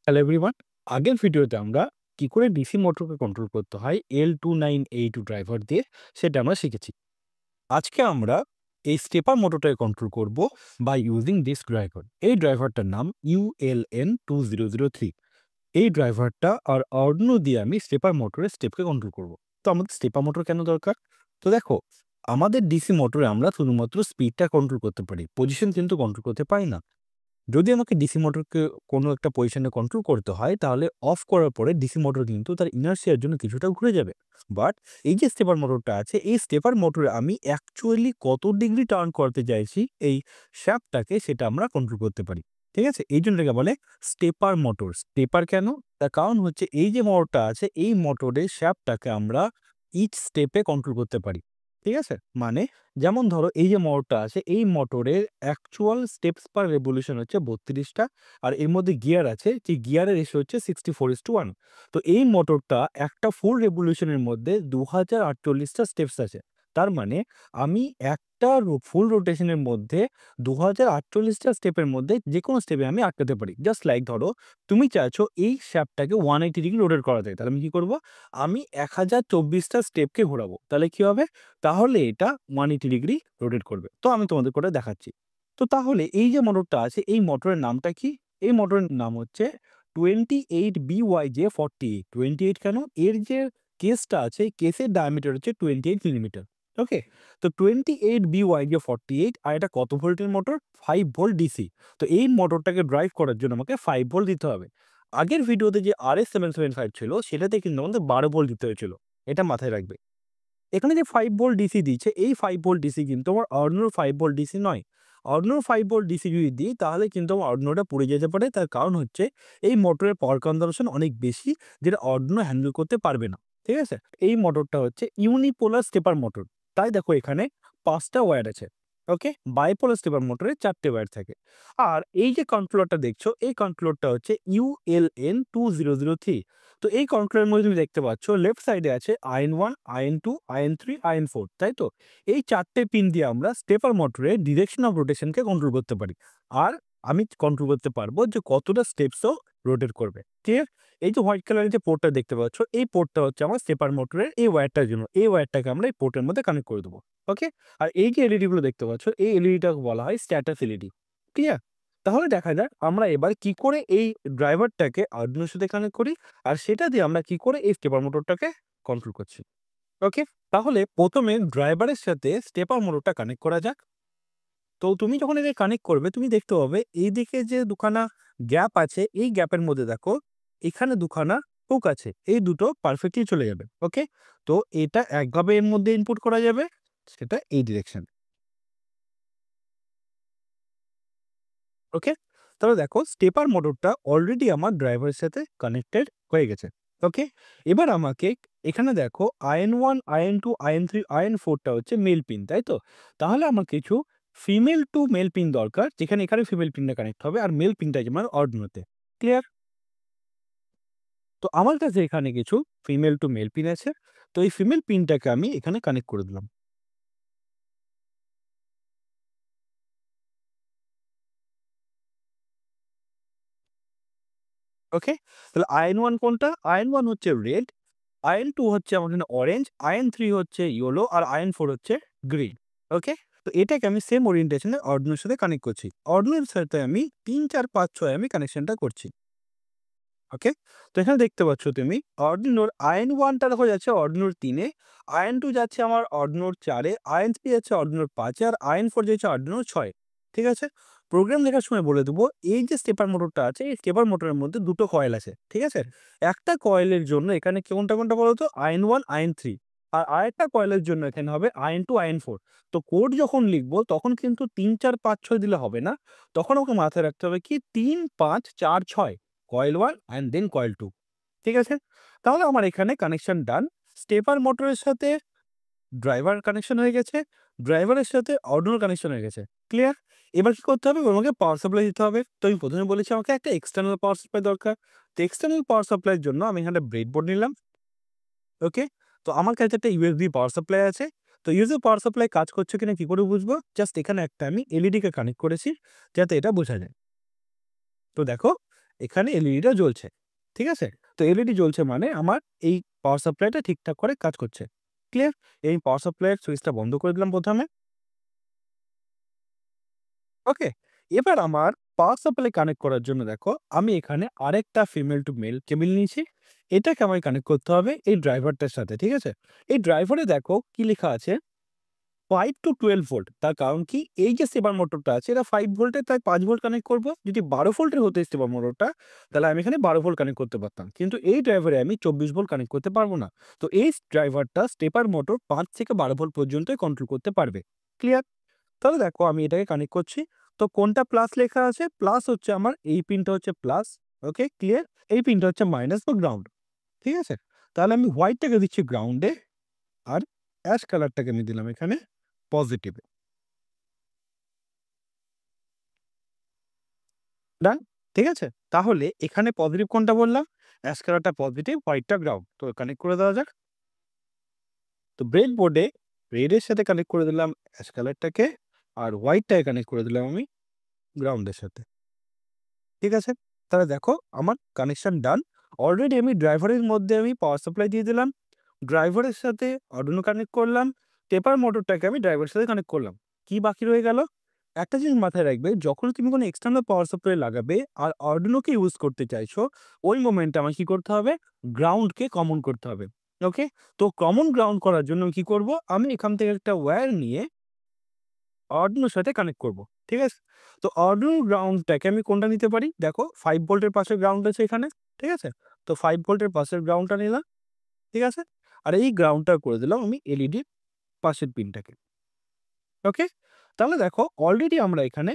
Hello everyone. আগের ভিডিওতে আমরা কি করে ডিসি মোটরকে কন্ট্রোল করতে হয় L2982 ড্রাইভার দিয়ে সেটা আমরা শিখেছি। আজকে আমরা এই স্টেপার মোটরটাকে কন্ট্রোল করব বাই ইউজিং দিস ড্রাইভার। এই ড্রাইভারটার নাম ULN2003। এই ড্রাইভারটা আর আরডুইনো দিয়ে আমি স্টেপার মোটরের স্টেপকে কন্ট্রোল করব। তো আমাদের স্টেপার মোটর কেন দরকার? তো দেখো, আমাদের ডিসি মোটরে আমরা শুধুমাত্র স্পিডটা কন্ট্রোল করতে পারি, পজিশন কিন্তু কন্ট্রোল করতে পারি না। যদি আমাকে ডিসি মোটরকে কোনো একটা পজিশনে কন্ট্রোল করতে হয়, তাহলে অফ করার পরে ডিসি মোটর কিন্তু তার ইনার্সিয়ার জন্য কিছুটা ঘুরে যাবে। বাট এই যে স্টেপার মোটরটা আছে, এই স্টেপার মোটরে আমি অ্যাকচুয়ালি কত ডিগ্রি টার্ন করতে চাইছি এই শ্যাফটটাকে, সেটা আমরা কন্ট্রোল করতে পারি। ঠিক আছে? এই জন্য এটাকে বলে স্টেপার মোটর। স্টেপার কেন? তার কারণ হচ্ছে এই যে মোটরটা আছে, এই মোটরের শ্যাফটটাকে আমরা ইচ স্টেপে কন্ট্রোল করতে পারি। ঠিক আছে? মানে যেমন ধরো এই যে মোটরটা আছে, এই মোটরের অ্যাকচুয়াল স্টেপস পার রেভলিউশন হচ্ছে 32 টা। আর এর মধ্যে গিয়ার আছে, যে গিয়ারের রেশিও হচ্ছে 64:1। তো এই মোটরটা একটা ফুল রেভলিউশনের মধ্যে 2048 টা স্টেপস আছে। তার মানে আমি একটা ফুল রোটেশনের মধ্যে 2048 টা স্টেপের মধ্যে যেকোনো স্টেপে আমি আটকাতে পারি। জাস্ট লাইক ধরো, তুমি চাইছো এই শ্যাফটটাকে 180 ডিগ্রি রোটেট করাতে। তাহলে আমি কি করব? আমি 1024 টা স্টেপকে ঘোরাবো। তাহলে কি হবে? তাহলে এটা 180 ডিগ্রি রোটেট করবে। তো আমি তোমাদের করে দেখাচ্ছি। তো তাহলে এই যে মোটরটা আছে, এই মোটরের নামটা কি? এই মোটরের নাম হচ্ছে 28BYJ48। 28 কেন? এর যে কেসটা আছে, এই কেসের ডায়ামিটার হচ্ছে 28 মিলিমিটার। ওকে? তো 28BYJ48, আর এটা কত ভোল্টের মোটর? 5 volt DC. তো এই মোটরটাকে ড্রাইভ করার জন্য আমাকে 5 ভোল্ট দিতে হবে। আগের ভিডিওতে যে RS775 ছিল, সেটাতে কিন্তু আমাদের 12 ভোল্ট দিতে হয়েছিল। এটা মাথায় রাখবে। এখানে যে 5 ভোল্ট ডিসি দিচ্ছে, এই 5 ভোল্ট ডিসি কিন্তু আমার আরডুইনোর 5 ভোল্ট ডিসি নয়। আরডুইনোর 5 ভোল্ট ডিসি যদি দিই, তাহলে কিন্তু আমার আরডুইনোটা পুড়ে যেতে পারে। তার কারণ হচ্ছে এই মোটরের পাওয়ার কনজাম্পশন অনেক বেশি, যেটা আরডুইনো হ্যান্ডেল করতে পারবে না। ঠিক আছে? এই মোটরটা হচ্ছে ইউনিপোলার স্টেপার মোটর। তাই দেখো এখানে ৫ টা ওয়্যার আছে। ওকে? বাইপোলার স্টেপার মোটরে ৪ টে ওয়্যার থাকে। আর এই যে কন্ট্রোলারটা দেখছো, এই কন্ট্রোলারটা হচ্ছে ULN2003। তো এই কন্ট্রোলের মধ্যে তুমি দেখতে পাচ্ছ লেফট সাইডে আছে IN1, IN2, IN3, IN4, তাই তো? এই ৪ টে পিন দিয়ে আমরা স্টেপার মোটরের ডিরেকশন অফ রোটেশনকে কন্ট্রোল করতে পারি। আর আমি কন্ট্রোল করতে পারবো যে কতটা স্টেপসও রোটেট করবে। ক্লিয়ার? এই যে হোয়াইট কালারের যে পোর্টটা দেখতে পাচ্ছ, এই পোর্টটা হচ্ছে আমার স্টেপার মোটরের এই ওয়্যারটার জন্য। এই ওয়্যারটাকে আমরা এই পোর্টের মধ্যে কানেক্ট করে দেবো। ওকে? আর এই যে এলইডি গুলো দেখতে পাচ্ছ, এই এলইডিটাকে বলা হয় স্ট্যাটাস এলইডি। ক্লিয়ার? তাহলে দেখা যাক আমরা এবার কি করে এই ড্রাইভারটাকে আরডুইনোর সাথে কানেক্ট করি, আর সেটা দিয়ে আমরা কি করে এই স্টেপার মোটরটাকে কন্ট্রোল করছি। ওকে? তাহলে ১ম এ ড্রাইভারের সাথে স্টেপার মোটরটা কানেক্ট করা যাক। তো তুমি যখন এটা কানেক্ট করবে, তুমি দেখতে পাবে এইদিকে যে দুখানা গ্যাপ আছে, এই গ্যাপের মধ্যে দেখো এখানে দুখানা হুক আছে। এই দুটো পারফেক্টলি চলে যাবে। ওকে? তো এটা একভাবে এর মধ্যে ইনপুট করা যাবে, সেটা এই ডিরেকশন। ওকে? তাহলে দেখো স্টেপার মোটরটা অলরেডি আমার ড্রাইভারের সাথে কানেক্টেড হয়ে গেছে। ওকে? এবার আমাকে এখানে দেখো IN1, IN2, IN3, IN4 টা হচ্ছে মেল পিন, তাই তো? তাহলে আমার কিছু ফিমেল টু মেল পিন দরকার, যেখানে এখানে ফিমেল পিনটা কানেক্ট হবে আর মেল পিনটা যেমন আরডুইনোতে। ক্লিয়ার? তো আমার কাছে এখানে কিছু ফিমেল টু মেল পিন আছে। তো এই ফিমেল পিনটাকে আমি এখানে কানেক্ট করে দিলাম। ওকে? তাহলে IN1 কোনটা? IN1 হচ্ছে রেড, IN2 হচ্ছে আমার জন্য অরেঞ্জ, IN3 হচ্ছে ইয়েলো, আর IN4 হচ্ছে গ্রিন। ওকে? তো এটাকে আমি সেম ওরিয়েন্টেশন এ আরডুইনোর সাথে কানেক্ট করছি। আরডুইনোর সাথে আমি ৩, ৪, ৫, ৬ আমি কানেকশনটা করছি। ওকে? তো এখানে দেখতে পাচ্ছ তুমি আরডুইনোর IN1 টা দেখো যাচ্ছে আরডুইনোর ৩ এ, IN2 যাচ্ছে আমার আরডুইনোর ৪ এ, IN3 যাচ্ছে আরডুইনোর ৫ এ, আর IN4 যাচ্ছে আরডুইনোর ৬ এ। ঠিক আছে? প্রোগ্রাম লেখার সময় বলে দেবো, এই যে স্টেপার মোটরটা আছে, এই স্টেপার মোটরের মধ্যে ২ টো কয়েল আছে। ঠিক আছে? একটা কয়েলের জন্য এখানে কোনটা, কোনটা বলো তো? IN1, IN3, আর আরেকটা কয়েলের জন্য এখানে হবে IN2, IN4। তো কোড যখন লিখবো তখন কিন্তু ৩, ৪, ৫, ৬ দিলে হবে না। তখন আমাকে মাথায় রাখতে হবে কি ৩, ৫, ৪, ৬, কয়েল 1 অ্যান্ড দেন কয়েল 2। ঠিক আছে? তাহলে আমার এখানে কানেকশন ডান। স্টেপার মোটরের সাথে ড্রাইভার কানেকশন হয়ে গেছে, ড্রাইভারের সাথে আরডুইনো কানেকশন হয়ে গেছে। ক্লিয়ার? এবার কি করতে হবে? আমাকে পাওয়ার সাপ্লাই দিতে হবে। তো আমি ১ম এ বলেছি আমাকে একটা এক্সটার্নাল পাওয়ার সাপ্লাই দরকার। তো এক্সটার্নাল পাওয়ার সাপ্লাইয়ের জন্য আমি এখানে ব্রেডবোর্ড নিলাম। ওকে? তো আমার কাছে একটা ইউএসবি পাওয়ার সাপ্লাই আছে। তো ইউএসবি পাওয়ার সাপ্লাই কাজ করছে কিনা কি করে বুঝবো? জাস্ট এখানে একটা আমি এলইডি কে কানেক্ট করেছি, যাতে এটা বোঝা যায়। তো দেখো এখানে এলইডিটা জ্বলছে। ঠিক আছে? তো এলইডি জ্বলছে মানে আমার এই পাওয়ার সাপ্লাইটা ঠিকঠাক করে কাজ করছে। ক্লিয়ার? এই পাওয়ার সাপ্লাইয়ের সুইচটা বন্ধ করে দিলাম ১ম এ। ওকে? এবার আমার পাওয়ার সাপ্লাই কানেক্ট করার জন্য দেখো আমি এখানে আরেকটা ফিমেল টু মেল কেবল নিয়েছি। এটাকে আমায় কানেক্ট করতে হবে এই ড্রাইভারটার সাথে। ঠিক আছে? এই ড্রাইভারে দেখো কি লেখা আছে 5 to 12 ভোল্ট। তার কারণ কি? এই যে স্টেপার মোটরটা আছে এটা 5 ভোল্টের, তাই 5 ভোল্ট কানেক্ট করব। যদি 12 ভোল্টের হতো স্টেপার মোটরটা, তাহলে আমি এখানে 12 ভোল্ট কানেক্ট করতে পারতাম। কিন্তু এই ড্রাইভারে আমি 24 ভোল্ট কানেক্ট করতে পারব না। তো এই ড্রাইভারটা স্টেপার মোটর 5 থেকে 12 ভোল্ট পর্যন্তই কন্ট্রোল করতে পারবে। ক্লিয়ার? তাহলে দেখো আমি এটাকে কানেক্ট করছি। তো কোনটা প্লাস লেখা আছে? প্লাস হচ্ছে আমার এই পিনটা হচ্ছে প্লাস। ওকে? ক্লিয়ার? এই পিনটা হচ্ছে মাইনাস বা গ্রাউন্ড। ঠিক আছে? তাহলে আমি হোয়াইটটাকে দিচ্ছি গ্রাউন্ডে আর অ্যাশ কালারটাকে আমি দিলাম এখানে পজিটিভে। ডান? ঠিক আছে? তাহলে এখানে পজিটিভ কোনটা বললাম? অ্যাশ কালারটা পজিটিভ, হোয়াইটটা গ্রাউন্ড। তো কানেক্ট করে দেওয়া যাক। তো ব্রেডবোর্ডে রেডের সাথে কানেক্ট করে দিলাম অ্যাশ কালারটাকে আর হোয়াইটটাকে কানেক্ট করে দিলাম আমি গ্রাউন্ডের সাথে। ঠিক আছে? তাহলে দেখো আমার কানেকশন ডান। অলরেডি আমি ড্রাইভারের মধ্যে আমি পাওয়ার সাপ্লাই দিয়ে দিলাম। ড্রাইভারের সাথে আর্ডুইনো কানেক্ট করলাম। টেপার মোটরটাকে আমি ড্রাইভারের সাথে কানেক্ট করলাম। কি বাকি রয়ে গেল? একটা জিনিস মাথায় রাখবে, যখন তুমি কোনো এক্সটার্নাল পাওয়ার সাপ্লাই লাগাবে আর আর্ডুইনোকে ইউজ করতে চাইছো, ওই মোমেন্টে আমাকে কি করতে হবে? গ্রাউন্ডকে কমন করতে হবে। ওকে? তো কমন গ্রাউন্ড করার জন্য আমি কি করব? আমি এখান থেকে একটা ওয়্যার নিয়ে আর্ডুইনোর সাথে কানেক্ট করব। ঠিক আছে? তো আর্ডুইনো গ্রাউন্ডটাকে আমি কোনটা নিতে পারি? দেখো 5 ভোল্টের পাশে গ্রাউন্ড আছে এখানে। ঠিক আছে? তো 5 ভোল্টের পাশের গ্রাউন্ডটা নিলাম। ঠিক আছে? আর এই গ্রাউন্ডটা করে দিলাম আমি এলইডির পাশের পিনটাকে। ওকে? তাহলে দেখো অলরেডি আমরা এখানে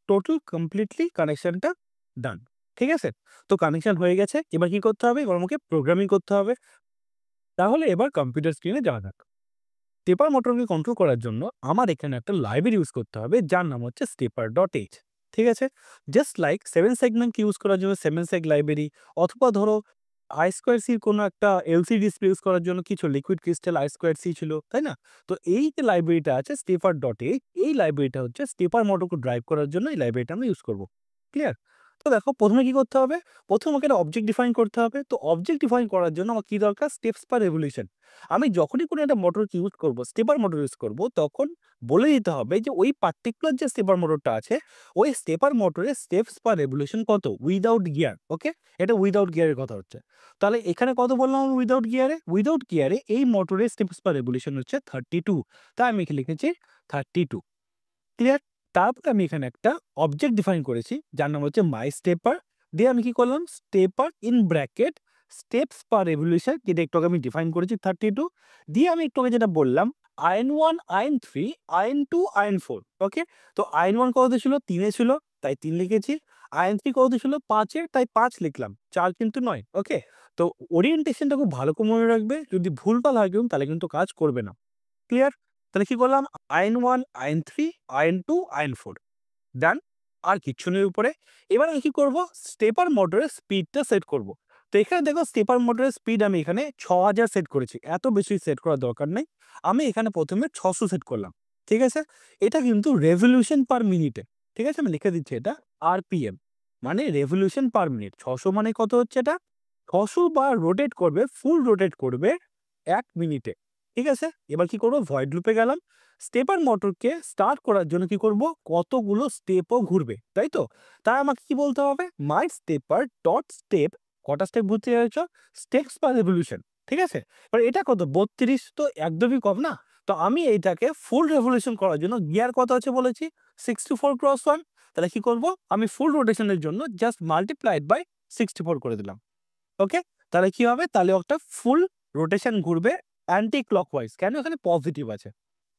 টোটাল কমপ্লিটলি কানেকশনটা ডান। ঠিক আছে? তো কানেকশন হয়ে গেছে। এবার কি করতে হবে? এবার আমাকে প্রোগ্রামিং করতে হবে। তাহলে এবার কম্পিউটার স্ক্রিনে যাওয়া যাক। স্টেপার মোটরকে কন্ট্রোল করার জন্য আমার এখানে একটা লাইব্রেরি ইউজ করতে হবে যার নাম হচ্ছে stepper.h। ঠিক আছে? জাস্ট লাইক 7 সেগমেন্টকে ইউজ করার জন্য 7 সেগ লাইব্রেরি, অথবা ধরো I2C কোনো একটা এলসিডি ডিসপ্লে ইউজ করার জন্য কিছু লিকুইড ক্রিস্টাল I2C ছিল, তাই না? তো এই যে লাইব্রেরিটা আছে stepper.h, এই লাইব্রেরিটা হচ্ছে স্টেপার মোটরকে ড্রাইভ করার জন্য এই লাইব্রেরিটা আমরা ইউজ করব। ক্লিয়ার? তো দেখো ১ম এ কি করতে হবে? ১ম আমাকে একটা অবজেক্ট ডিফাইন করতে হবে। তো অবজেক্ট ডিফাইন করার জন্য আমার কি দরকার? Steps per revolution. আমি যখনই কোনো একটা মোটরকে ইউজ করব, স্টেপার মোটর ইউজ করব, তখন বলে দিতে হবে যে ওই পার্টিকুলার যে স্টেপার মোটরটা আছে, ওই স্টেপার মোটরের স্টেপস পার রেভলিউশন কত? Without gear. ওকে? এটা উইথআউট গিয়ারের কথা হচ্ছে। তাহলে এখানে কত বললাম আমি উইথআউট গিয়ারে? উইথআউট গিয়ারে এই মোটরের স্টেপস পার রেভলিউশন হচ্ছে 32। তাই আমি এখানে লিখেছি 32। ক্লিয়ার? তারপরে আমি এখানে একটা অবজেক্ট ডিফাইন করেছি যার নাম হচ্ছে মাই স্টেপার। দিয়ে আমি কি করলাম? Stepper in bracket steps per revolution, যেটা একটু আগে আমি ডিফাইন করেছি 32। দিয়ে আমি একটু আগে যেটা বললাম IN1, IN3, IN2, IN4। ওকে? তো IN1 কততে ছিল? ৩ এ ছিল, তাই ৩ লিখেছি। IN3 কততে ছিল? ৫ এ, তাই ৫ লিখলাম। ৪ কিন্তু নয়। ওকে? তো ওরিয়েন্টেশনটা খুব ভালো করে মনে রাখবে। যদি ভুলভাল হয় কিন্তু তাহলে কিন্তু কাজ করবে না। ক্লিয়ার? তাহলে কি করলাম? IN1, IN3, IN2, IN4 ডান। আর কিচ্ছু নেই উপরে। এবার আমি কি করব? স্টেপার মোটরের স্পিডটা সেট করব। তো এখানে দেখো স্টেপার মোটরের স্পিড আমি এখানে ৬০০০ সেট করেছি। এত বেশি সেট করার দরকার নেই। আমি এখানে ১ম এ ৬০০ সেট করলাম। ঠিক আছে? এটা কিন্তু রেভলিউশন পার মিনিটে। ঠিক আছে? আমি লিখে দিচ্ছি এটা RPM, মানে রেভলিউশন পার মিনিট। ৬০০ মানে কত হচ্ছে এটা? ৬০০ বার রোটেট করবে, ফুল রোটেট করবে ১ মিনিটে। ঠিক আছে? এবার কি করব? ভয়েড লুপে গেলাম। স্টেপার মোটরকে স্টার্ট করার জন্য কি করব? কতগুলো স্টেপও ঘুরবে, তাই তো? তাই আমাকে কি বলতে হবে? মাই স্টেপার ডট স্টেপ, কটা স্টেপ ঘুরতে চাইছো? Steps per revolution. ঠিক আছে? এবার এটা কত? ৩২, তো একদমই কম না? তো আমি এইটাকে ফুল রেভলিউশন করার জন্য গিয়ার কত আছে বলেছি? 64x1। তাহলে কি করব? আমি ফুল রোটেশনের জন্য জাস্ট মাল্টিপ্লাইড বাই 64 করে দিলাম। ওকে? তাহলে কি হবে? তাহলে একটা ফুল রোটেশন ঘুরবে অ্যান্টি ক্লকওয়াইজ। কেন? এখানে পজিটিভ আছে।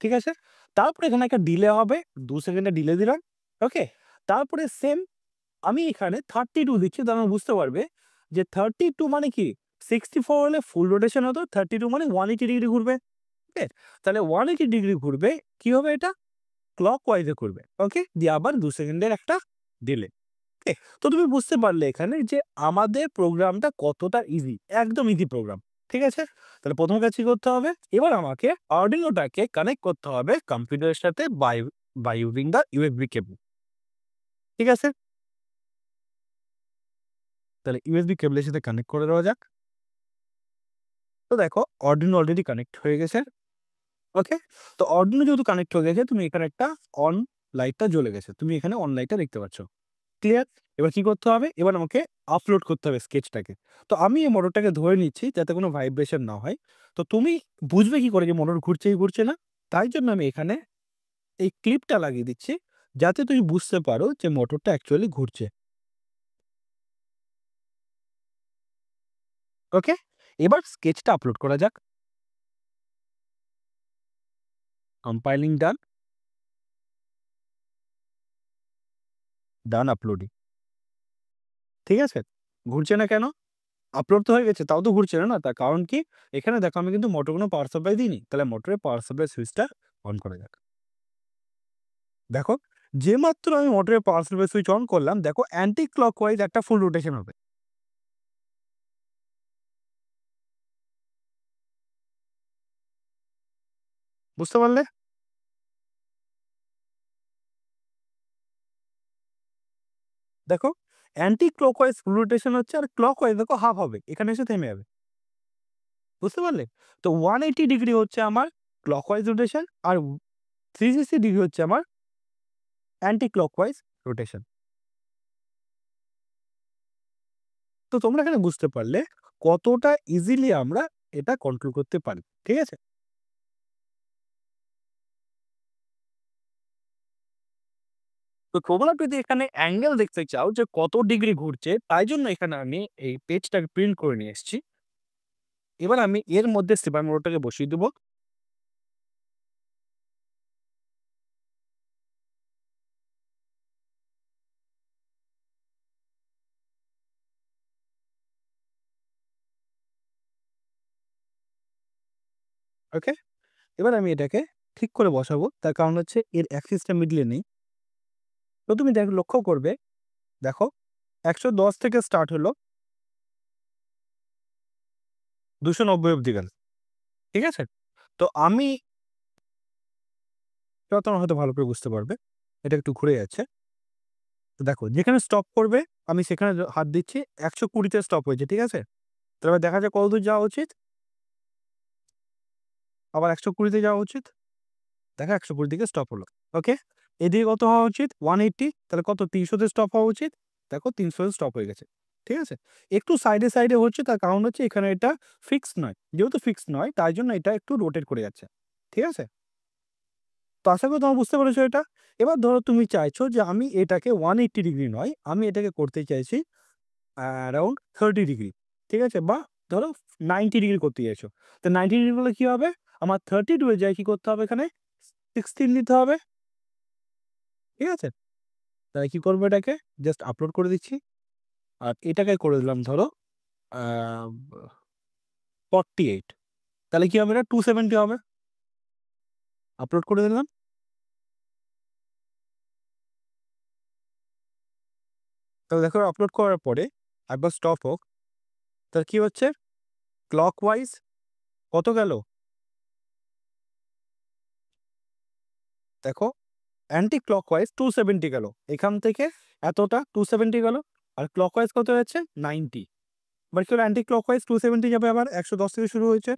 ঠিক আছে? তারপরে এখানে একটা ডিলে হবে। ২ সেকেন্ডের ডিলে দিলাম। ওকে? তারপরে সেম আমি এখানে 32 দিচ্ছি, তাহলে বুঝতে পারবে যে 32 মানে কি? 64 হলে ফুল রোটেশন হতো, 32 মানে 180 ডিগ্রি ঘুরবে। ওকে? তাহলে 180 ডিগ্রি ঘুরবে, কি হবে এটা? ক্লকওয়াইজ এ ঘুরবে। ওকে? দিয়ে আবার ২ সেকেন্ডের একটা ডিলে। ওকে? তো তুমি বুঝতে পারলে এখানে যে আমাদের প্রোগ্রামটা কতটা ইজি। একদম ইজি প্রোগ্রাম। ঠিক আছে? তাহলে ১ম কাজ কি করতে হবে? এবার আমাকে আর্ডিনোটাকে কানেক্ট করতে হবে কম্পিউটারের সাথে বাই ইউজিং দ্য USB কেবল। ঠিক আছে? তাহলে ইউএসবি কেবলের সাথে কানেক্ট করে দেওয়া যাক। তো দেখো Arduino অলরেডি কানেক্ট হয়ে গেছে। ওকে? তো Arduino যেহেতু কানেক্ট হয়ে গেছে, তুমি এখানে একটা অন লাইটটা জ্বলে গেছে। তুমি এখানে অন লাইটটা দেখতে পাচ্ছ। ক্লিয়ার? এবার কি করতে হবে? এবার আমাকে আপলোড করতে হবে স্কেচটাকে। তো আমি এই মোটরটাকে ধরে নিচ্ছি যাতে কোনো ভাইব্রেশন না হয়। তো তুমি বুঝবে কি করে যে মোটর ঘুরছে কি ঘুরছে না? তাই জন্য আমি এখানে এই ক্লিপটা লাগিয়ে দিচ্ছি যাতে তুমি বুঝতে পারো যে মোটরটা অ্যাকচুয়ালি ঘুরছে। ওকে? এবার স্কেচটা আপলোড করা যাক। কম্পাইলিং ডান, ডান আপলোডিং। ঠিক আছে? ঘুরছে না কেন? আপলোড তো হয়ে গেছে, তাও তো ঘুরছে না, না? তার কারণ কি? এখানে দেখো আমি কিন্তু মোটরে কোনো পাওয়ার সাপ্লাই দিইনি। তাহলে মোটরের পাওয়ার সাপ্লাই সুইচটা অন করা যাক। দেখো, যে মাত্র আমি মোটরের পাওয়ার সাপ্লাই সুইচ অন করলাম, দেখো অ্যান্টি ক্লকওয়াইজ একটা ফুল রোটেশন হবে। বুঝতে পারলে? দেখো, অ্যান্টি ক্লকওয়াইজ ফুল রোটেশন হচ্ছে, আর ক্লকওয়াইজ দেখো হাফ হবে। এখানে এসে থেমে যাবে। বুঝতে পারলে? তো 180 ডিগ্রি হচ্ছে আমার ক্লকওয়াইজ রোটেশন, আর 360 ডিগ্রি হচ্ছে আমার অ্যান্টি ক্লকওয়াইজ রোটেশন। তো তোমরা এখানে বুঝতে পারলে কতটা ইজিলি আমরা এটা কন্ট্রোল করতে পারি। ঠিক আছে? তো তোমরা যদি এখানে অ্যাঙ্গেল দেখতে চাও যে কত ডিগ্রি ঘুরছে, তাই জন্য এখানে আমি এই পেজটাকে প্রিন্ট করে নিয়ে এসেছি। এবার আমি এর মধ্যে স্টেপার মোটরটাকে বসিয়ে দেবো। ওকে? এবার আমি এটাকে ঠিক করে বসাবো। তার কারণ হচ্ছে এর অ্যাক্সিসটা মিডলে নেই। তো তুমি লক্ষ্য করবে, দেখো ১১০ থেকে স্টার্ট হলো, ২৯০ অব্দি গেল। ঠিক আছে? তো আমি, এটা তোমরা হয়তো ভালো করে বুঝতে পারবে। এটা একটু ঘুরে যাচ্ছে। তো দেখো যেখানে স্টপ করবে আমি সেখানে হাত দিচ্ছি, ১২০ তে স্টপ হয়েছে। ঠিক আছে? তারপর দেখা যাক কতদূর যাওয়া উচিত। আবার ১২০ তে যাওয়া উচিত। দেখো ১২০ দিকে স্টপ হলো। ওকে? এদিকে কত হওয়া উচিত? 180। তাহলে কত? ৩০০ তে স্টপ হওয়া উচিত। দেখো ৩০০ তে স্টপ হয়ে গেছে। ঠিক আছে? একটু সাইডে হচ্ছে, তার কারণ হচ্ছে এখানে এটা ফিক্সড নয়। যেহেতু ফিক্সড নয় তাই জন্য এটা একটু রোটেট করে যাচ্ছে। ঠিক আছে? তো আশা করি তোমরা বুঝতে পেরেছো এটা। এবার ধরো তুমি চাইছো যে আমি এটাকে 180 ডিগ্রি নয়, আমি এটাকে করতে চাইছি অ্যারাউন্ড 30 ডিগ্রি। ঠিক আছে? বা ধরো 90 ডিগ্রি করতে চাইছো। তো 90 ডিগ্রি করলে কি হবে? আমার 32 এর জায়গায় কি করতে হবে এখানে? 16 দিতে হবে। ঠিক আছে? তাহলে কি করবো, এটাকে জাস্ট আপলোড করে দিচ্ছি। আর এটাকে করে দিলাম ধরো আ 48। তাহলে কি হবে? এটা 270 হবে। আপলোড করে দিলাম। তাহলে দেখো আপলোড করার পরে একবার স্টপ হোক। তাহলে কি হচ্ছে? ক্লকওয়াইজ কত গেল? দেখো অ্যান্টি ক্লকওয়াইজ 270 গেল। এখান থেকে এতটা 270 গেল। আর ক্লকওয়াইজ কত হয়েছে? 90। এবার কি হলো? অ্যান্টি ক্লকওয়াইজ 270 যাবে, আবার ১১০ থেকে শুরু হয়েছে।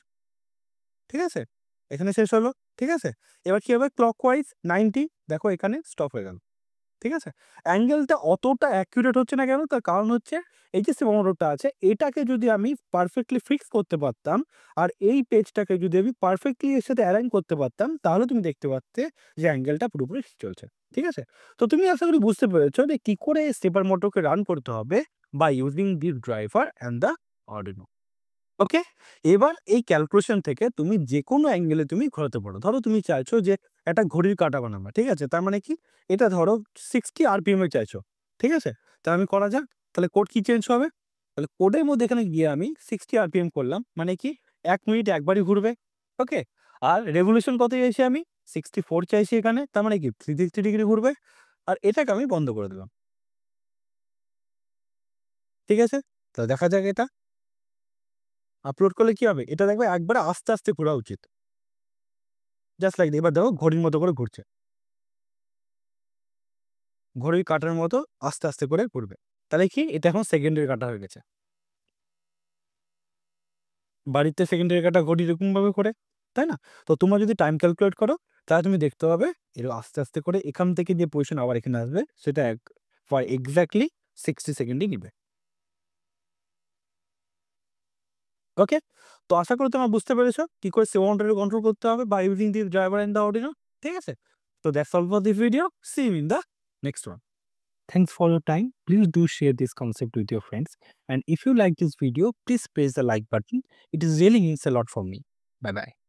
ঠিক আছে? এখানে শেষ হলো। ঠিক আছে? এবার কি হবে? ক্লকওয়াইজ 90, দেখো এখানে স্টপ হয়ে গেল। ঠিক আছে? অ্যাঙ্গেলটা অতটা অ্যাকুরেট হচ্ছে না কেন? তার কারণ হচ্ছে এই যে সীমাবদ্ধতা আছে, এটাকে যদি আমি পারফেক্টলি ফিক্স করতে পারতাম, আর এই পেজটাকে যদি আমি পারফেক্টলি এর সাথে অ্যালাইন করতে পারতাম, তাহলে তুমি দেখতে পারতে যে অ্যাঙ্গেলটা পুরোপুরি ঠিক চলছে। ঠিক আছে? তো তুমি আশা করি বুঝতে পেরেছো যে কি করে স্টেপার মোটরকে রান করতে হবে by using the driver and the Arduino। Okay? এবার এই ক্যালকুলেশন থেকে তুমি যেকোনো অ্যাঙ্গেলে তুমি ঘোরাতে পারো। ধরো তুমি চাইছো যে একটা ঘড়ির কাঁটা বানাবা। ঠিক আছে? তার মানে কি? এটা ধরো 60 আরপিএম এ চাইছো। ঠিক আছে? তাহলে আমি করা যাক। তাহলে কোড কি চেঞ্জ হবে? তাহলে কোডের মধ্যে এখানে গিয়ে আমি 60 আরপিএম করলাম। মানে কি? ১ মিনিট একবারই ঘুরবে। ওকে? আর রেভোলিউশন কত চাইছি আমি? 64 চাইছি এখানে। তার মানে কি? 360 ডিগ্রি ঘুরবে। আর এটাকে আমি বন্ধ করে দিলাম। ঠিক আছে? তাহলে দেখা যাক এটা। আপলোড করলে কি হবে? এটা দেখবে একবারে আস্তে ঘোরা উচিত। জাস্ট লাইক এবার দেখো ঘড়ির মতো করে ঘুরছে। ঘড়ির কাঁটার মতো আস্তে করে ঘুরবে। তাহলে কি এটা এখন সেকেন্ডের কাটা হয়ে গেছে। বাড়িতে সেকেন্ডের কাটা ঘড়ি এরকমভাবে করে, তাই না? তো তোমরা যদি টাইম ক্যালকুলেট করো তাহলে তুমি দেখতে পাবে এর আস্তে, আস্তে করে এখান থেকে যে পজিশন আবার এখানে আসবে সেটা ফর এক্সাক্টলি 60 সেকেন্ডই নিবে। ওকে? তো আশা করি তোমরা বুঝতে পেরেছো কি করে 700 কন্ট্রোল করতে হবে by using the driver and the Arduino. ঠিক আছে? তো that's all for this video. See you in the next one. Thanks for your time. Please do share this concept with your friends. And if you like this video, please press the like button. It is really means a lot for me. Bye bye.